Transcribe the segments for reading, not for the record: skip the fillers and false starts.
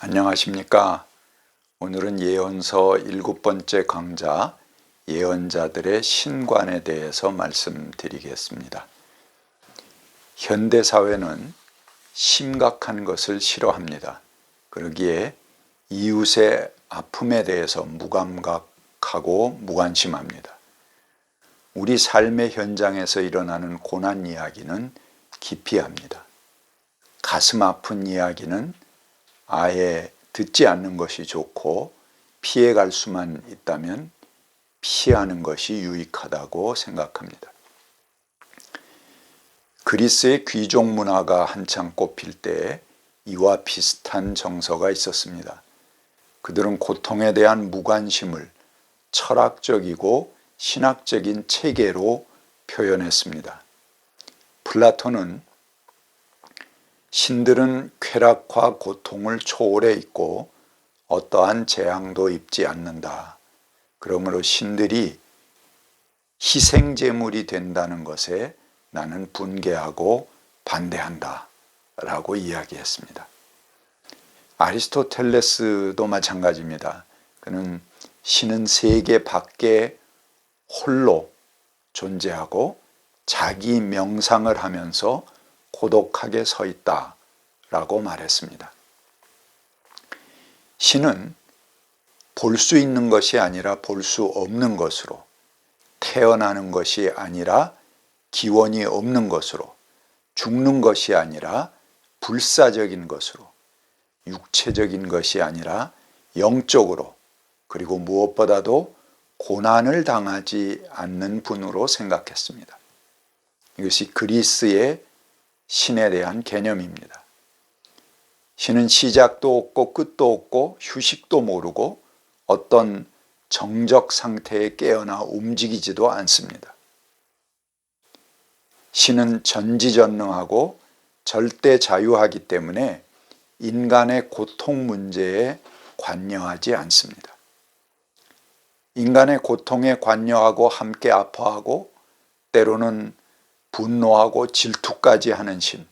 안녕하십니까. 오늘은 예언서 7번째 강좌 예언자들의 신관에 대해서 말씀드리겠습니다. 현대사회는 심각한 것을 싫어합니다. 그러기에 이웃의 아픔에 대해서 무감각하고 무관심합니다. 우리 삶의 현장에서 일어나는 고난 이야기는 기피합니다. 가슴 아픈 이야기는 아예 듣지 않는 것이 좋고 피해갈 수만 있다면 피하는 것이 유익하다고 생각합니다. 그리스의 귀족 문화가 한창 꽃필 때 이와 비슷한 정서가 있었습니다. 그들은 고통에 대한 무관심을 철학적이고 신학적인 체계로 표현했습니다. 플라톤은 신들은 쾌락과 고통을 초월해 있고 어떠한 재앙도 입지 않는다. 그러므로 신들이 희생제물이 된다는 것에 나는 분개하고 반대한다. 라고 이야기했습니다. 아리스토텔레스도 마찬가지입니다. 그는 신은 세계 밖에 홀로 존재하고 자기 명상을 하면서 고독하게 서 있다 라고 말했습니다. 신은 볼 수 있는 것이 아니라 볼 수 없는 것으로, 태어나는 것이 아니라 기원이 없는 것으로, 죽는 것이 아니라 불사적인 것으로, 육체적인 것이 아니라 영적으로, 그리고 무엇보다도 고난을 당하지 않는 분으로 생각했습니다. 이것이 그리스의 신에 대한 개념입니다. 신은 시작도 없고 끝도 없고 휴식도 모르고 어떤 정적 상태에 깨어나 움직이지도 않습니다. 신은 전지전능하고 절대 자유하기 때문에 인간의 고통 문제에 관여하지 않습니다. 인간의 고통에 관여하고 함께 아파하고 때로는 분노하고 질투까지 하는 신,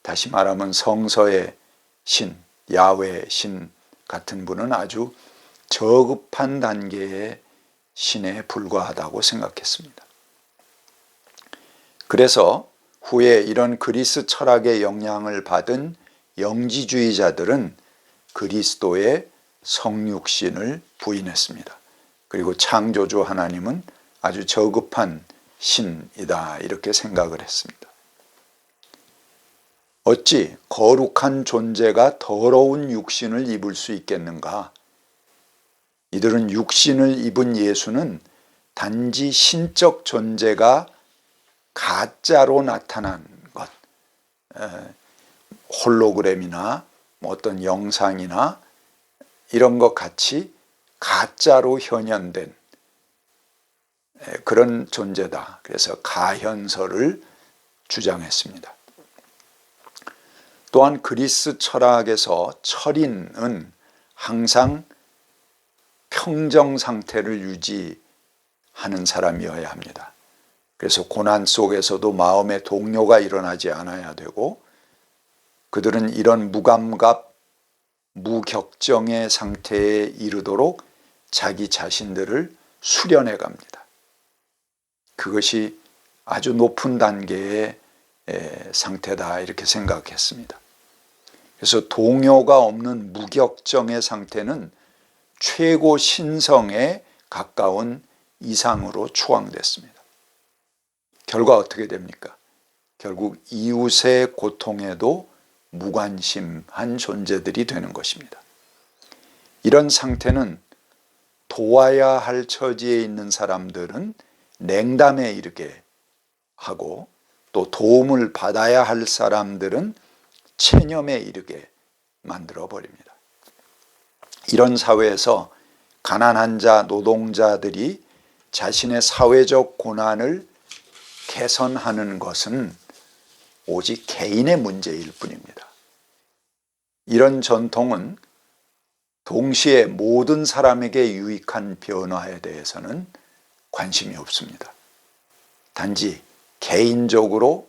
다시 말하면 성서의 신, 야훼 신 같은 분은 아주 저급한 단계의 신에 불과하다고 생각했습니다. 그래서 후에 이런 그리스 철학의 영향을 받은 영지주의자들은 그리스도의 성육신을 부인했습니다. 그리고 창조주 하나님은 아주 저급한 신이다 이렇게 생각을 했습니다. 어찌 거룩한 존재가 더러운 육신을 입을 수 있겠는가? 이들은 육신을 입은 예수는 단지 신적 존재가 가짜로 나타난 것, 홀로그램이나 어떤 영상이나 이런 것 같이 가짜로 현현된 그런 존재다. 그래서 가현설을 주장했습니다. 또한 그리스 철학에서 철인은 항상 평정 상태를 유지하는 사람이어야 합니다. 그래서 고난 속에서도 마음의 동요가 일어나지 않아야 되고 그들은 이런 무감각, 무격정의 상태에 이르도록 자기 자신들을 수련해 갑니다. 그것이 아주 높은 단계의 상태다 이렇게 생각했습니다. 그래서 동요가 없는 무격정의 상태는 최고 신성에 가까운 이상으로 추앙됐습니다. 결과 어떻게 됩니까? 결국 이웃의 고통에도 무관심한 존재들이 되는 것입니다. 이런 상태는 도와야 할 처지에 있는 사람들은 냉담에 이르게 하고 또 도움을 받아야 할 사람들은 체념에 이르게 만들어 버립니다. 이런 사회에서 가난한 자, 노동자들이 자신의 사회적 고난을 개선하는 것은 오직 개인의 문제일 뿐입니다. 이런 전통은 동시에 모든 사람에게 유익한 변화에 대해서는 관심이 없습니다. 단지 개인적으로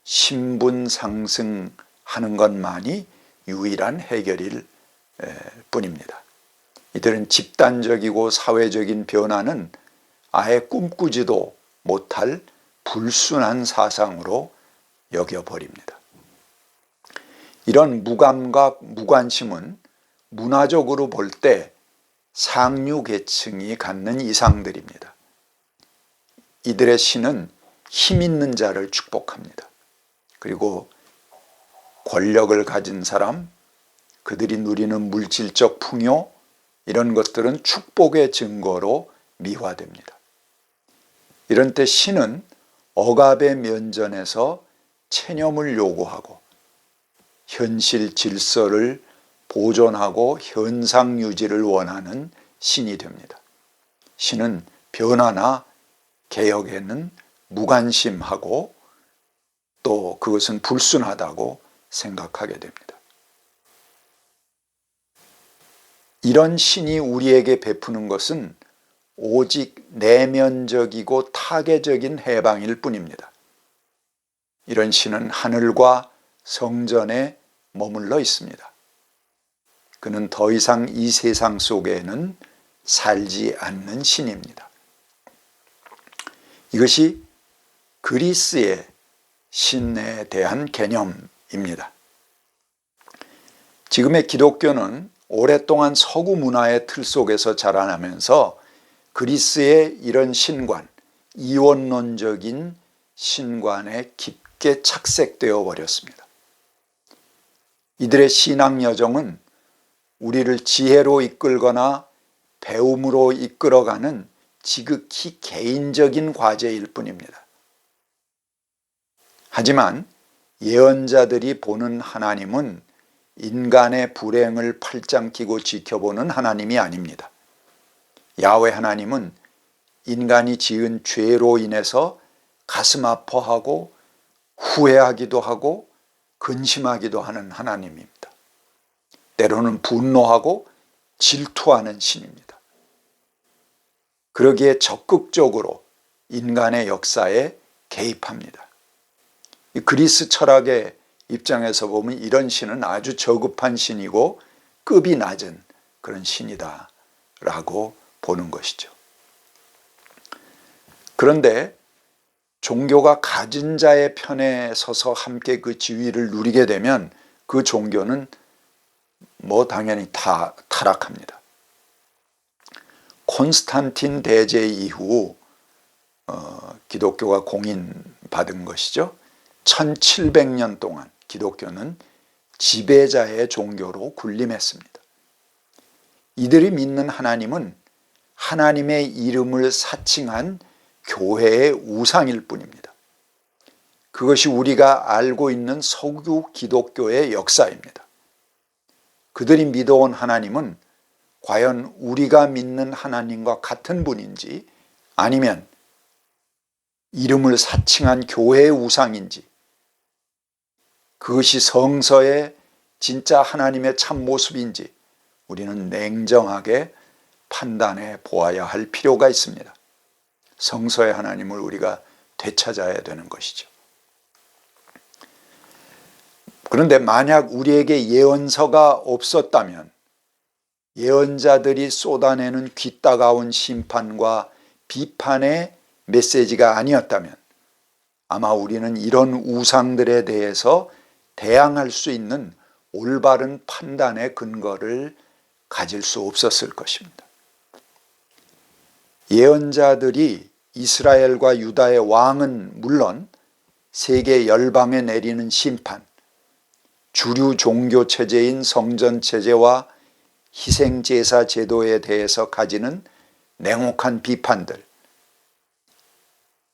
신분 상승하는 것만이 유일한 해결일 뿐입니다. 이들은 집단적이고 사회적인 변화는 아예 꿈꾸지도 못할 불순한 사상으로 여겨버립니다. 이런 무감각, 무관심은 문화적으로 볼 때 상류 계층이 갖는 이상들입니다. 이들의 신은 힘 있는 자를 축복합니다. 그리고 권력을 가진 사람, 그들이 누리는 물질적 풍요, 이런 것들은 축복의 증거로 미화됩니다. 이런 때 신은 억압의 면전에서 체념을 요구하고 현실 질서를 보존하고 현상 유지를 원하는 신이 됩니다. 신은 변화나 개혁에는 무관심하고 또 그것은 불순하다고 생각하게 됩니다. 이런 신이 우리에게 베푸는 것은 오직 내면적이고 타계적인 해방일 뿐입니다. 이런 신은 하늘과 성전에 머물러 있습니다. 그는 더 이상 이 세상 속에는 살지 않는 신입니다. 이것이 그리스의 신에 대한 개념입니다. 지금의 기독교는 오랫동안 서구 문화의 틀 속에서 자라나면서 그리스의 이런 신관, 이원론적인 신관에 깊게 착색되어 버렸습니다. 이들의 신앙 여정은 우리를 지혜로 이끌거나 배움으로 이끌어가는 지극히 개인적인 과제일 뿐입니다. 하지만 예언자들이 보는 하나님은 인간의 불행을 팔짱 끼고 지켜보는 하나님이 아닙니다. 야훼 하나님은 인간이 지은 죄로 인해서 가슴 아파하고 후회하기도 하고 근심하기도 하는 하나님입니다. 때로는 분노하고 질투하는 신입니다. 그러기에 적극적으로 인간의 역사에 개입합니다. 이 그리스 철학의 입장에서 보면 이런 신은 아주 저급한 신이고 급이 낮은 그런 신이다 라고 보는 것이죠. 그런데 종교가 가진 자의 편에 서서 함께 그 지위를 누리게 되면 그 종교는 당연히 다 타락합니다. 콘스탄틴 대제 이후 기독교가 공인받은 것이죠. 1700년 동안 기독교는 지배자의 종교로 군림했습니다. 이들이 믿는 하나님은 하나님의 이름을 사칭한 교회의 우상일 뿐입니다. 그것이 우리가 알고 있는 서구 기독교의 역사입니다. 그들이 믿어온 하나님은 과연 우리가 믿는 하나님과 같은 분인지 아니면 이름을 사칭한 교회의 우상인지 그것이 성서의 진짜 하나님의 참모습인지 우리는 냉정하게 판단해 보아야 할 필요가 있습니다. 성서의 하나님을 우리가 되찾아야 되는 것이죠. 그런데 만약 우리에게 예언서가 없었다면, 예언자들이 쏟아내는 귀따가운 심판과 비판의 메시지가 아니었다면 아마 우리는 이런 우상들에 대해서 대항할 수 있는 올바른 판단의 근거를 가질 수 없었을 것입니다. 예언자들이 이스라엘과 유다의 왕은 물론 세계 열방에 내리는 심판, 주류 종교 체제인 성전 체제와 희생제사 제도에 대해서 가지는 냉혹한 비판들,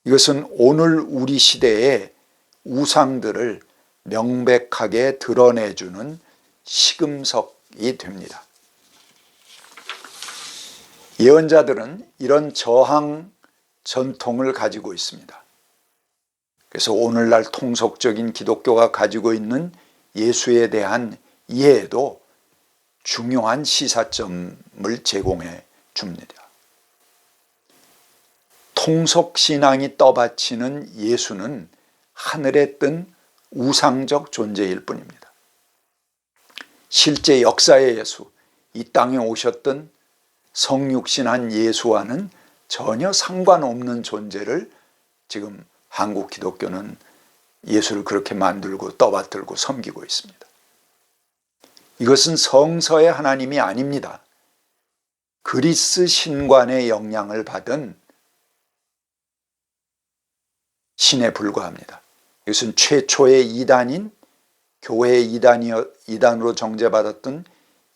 이것은 오늘 우리 시대의 우상들을 명백하게 드러내주는 시금석이 됩니다. 예언자들은 이런 저항 전통을 가지고 있습니다. 그래서 오늘날 통속적인 기독교가 가지고 있는 예수에 대한 이해에도 중요한 시사점을 제공해 줍니다. 통속신앙이 떠받치는 예수는 하늘에 뜬 우상적 존재일 뿐입니다. 실제 역사의 예수, 이 땅에 오셨던 성육신한 예수와는 전혀 상관없는 존재를 지금 한국 기독교는 예수를 그렇게 만들고 떠받들고 섬기고 있습니다. 이것은 성서의 하나님이 아닙니다. 그리스 신관의 영향을 받은 신에 불과합니다. 이것은 최초의 이단인 교회의 이단으로 정죄받았던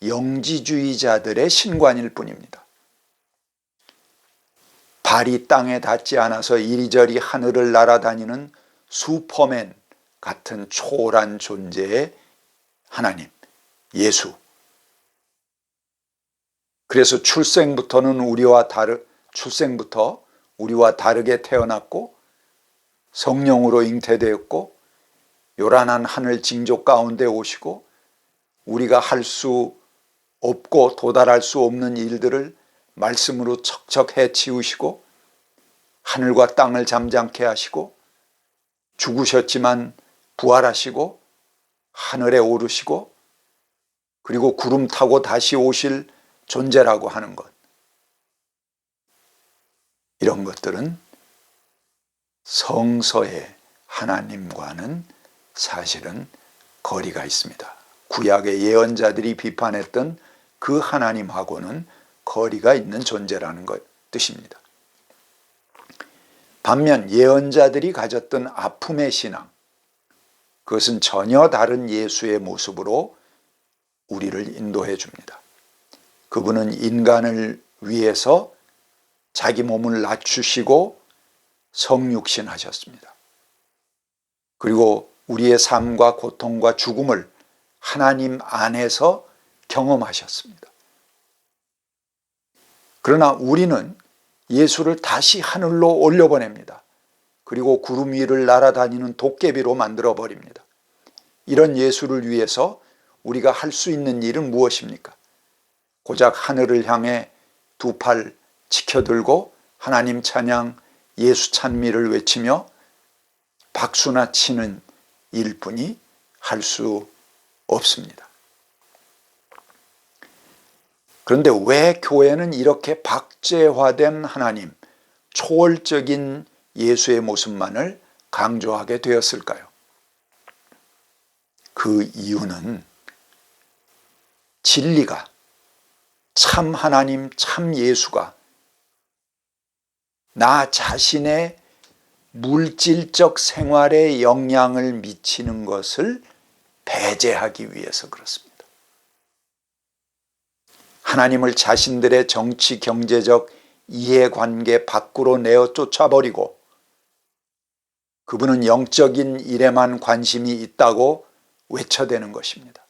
영지주의자들의 신관일 뿐입니다. 발이 땅에 닿지 않아서 이리저리 하늘을 날아다니는 슈퍼맨 같은 초월한 존재의 하나님, 예수. 그래서 출생부터 우리와 다르게 태어났고 성령으로 잉태되었고 요란한 하늘 징조 가운데 오시고 우리가 할 수 없고 도달할 수 없는 일들을 말씀으로 척척 해치우시고 하늘과 땅을 잠잠케 하시고 죽으셨지만 부활하시고 하늘에 오르시고 그리고 구름 타고 다시 오실 존재라고 하는 것. 이런 것들은 성서의 하나님과는 사실은 거리가 있습니다. 구약의 예언자들이 비판했던 그 하나님하고는 거리가 있는 존재라는 뜻입니다. 반면 예언자들이 가졌던 아픔의 신앙, 그것은 전혀 다른 예수의 모습으로 우리를 인도해 줍니다. 그분은 인간을 위해서 자기 몸을 낮추시고 성육신하셨습니다. 그리고 우리의 삶과 고통과 죽음을 하나님 안에서 경험하셨습니다. 그러나 우리는 예수를 다시 하늘로 올려보냅니다. 그리고 구름 위를 날아다니는 도깨비로 만들어버립니다. 이런 예수를 위해서 우리가 할 수 있는 일은 무엇입니까? 고작 하늘을 향해 두 팔 치켜들고 하나님 찬양, 예수 찬미를 외치며 박수나 치는 일뿐이 할 수 없습니다. 그런데 왜 교회는 이렇게 박제화된 하나님, 초월적인 예수의 모습만을 강조하게 되었을까요? 그 이유는 진리가, 참 하나님, 참 예수가 나 자신의 물질적 생활에 영향을 미치는 것을 배제하기 위해서 그렇습니다. 하나님을 자신들의 정치, 경제적 이해관계 밖으로 내어 쫓아버리고 그분은 영적인 일에만 관심이 있다고 외쳐대는 것입니다.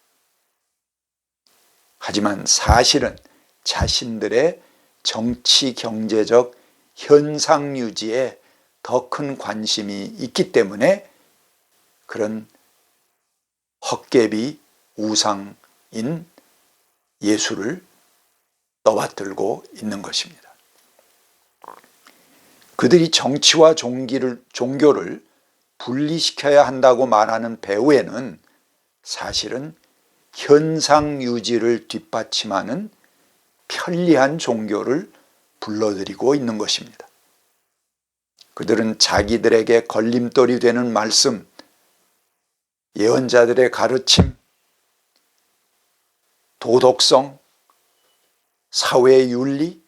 하지만 사실은 자신들의 정치, 경제적 현상 유지에 더 큰 관심이 있기 때문에 그런 헛개비 우상인 예수를 떠받들고 있는 것입니다. 그들이 정치와 종교를 분리시켜야 한다고 말하는 배후에는 사실은 현상 유지를 뒷받침하는 편리한 종교를 불러들이고 있는 것입니다. 그들은 자기들에게 걸림돌이 되는 말씀, 예언자들의 가르침, 도덕성, 사회의 윤리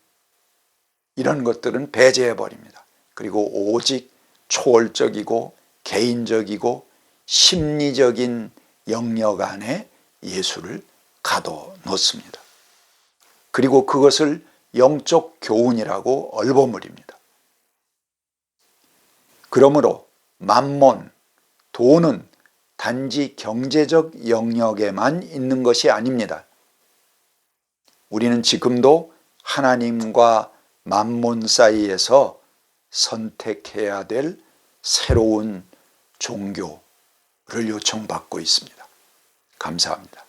이런 것들은 배제해버립니다. 그리고 오직 초월적이고 개인적이고 심리적인 영역 안에 예수를 가둬놓습니다. 그리고 그것을 영적 교훈이라고 얼버무립니다. 그러므로 만몬, 돈은 단지 경제적 영역에만 있는 것이 아닙니다. 우리는 지금도 하나님과 만몬 사이에서 선택해야 될 새로운 종교를 요청받고 있습니다. 감사합니다.